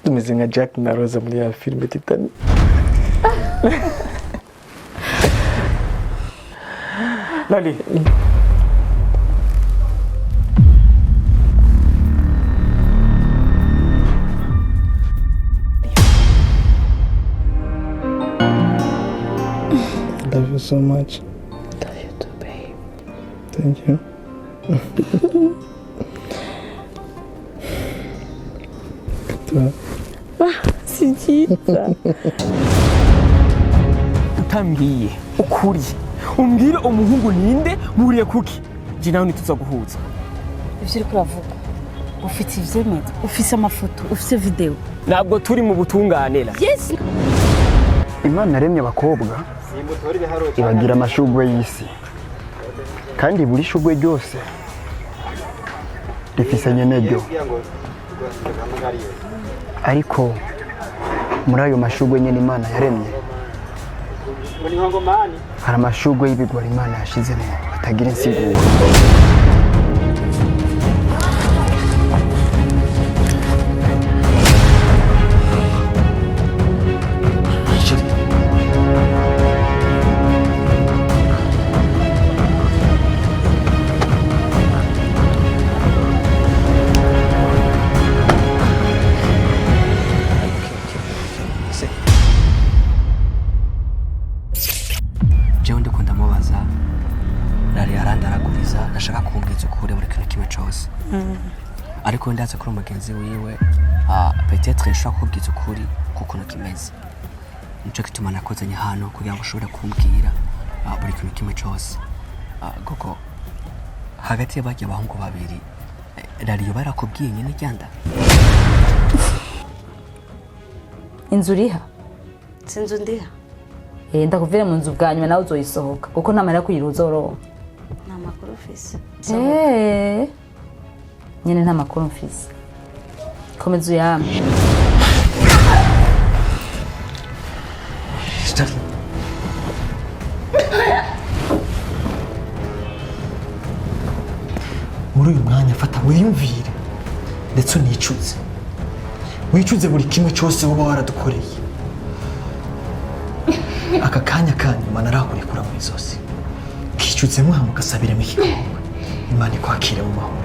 tumeze nka Jack na Rose muri ya filime Titanic. Lali. Love you so much. Love you too, babe. Thank you. Si cyiza. Utambwiye ukuri umbwire umuhungu ninde buriye kuki je nawe nituza guhuza Ivyo uri kuravuga ufite ivyemezo ufise amafoto ufise video ntabwo turi mu butunganira. Yes. Imana yaremye abakobwa ibagira amashugwe y'isi kandi buri shugwe ryose rifise nyenedyo ariko muri ayo mashugwe nyene Imana yaremye hari amashugwe y'ibigwari Imana yashizemo atagira insiguro. jewe ndikunda mubaza rari arandaraguriza ndashaka kumbwiza ukuri muri kintu kimwe cyose ariko ndaza kuri umugenzi wiwe peut-être nshaka kubwiza ukuri kuko nakimeze nico kituma nakozanye hano kugira ngo ushobore kumbwira buri kintu kimwe cyose gogo hagati y'abajya abahungu babiri rari barakubwiye nyine ryanda Inzu riha Sinzu ndiha ndakuvira mu nzu bwa nyuma nawe uzoyisohoka kuko ntamara kuyiruza uronka nta makuru ufise nyene nta makuru mfise komeza uyame muri uyu mwanya fata wiyumvire ndetse wicuze buri kimwe cyose uba waradukoreye aka kanya kanyuma narakurekura mu izosi kicuze muhamuka sabire mu kigomwe Imana ikwakire mu mahoro.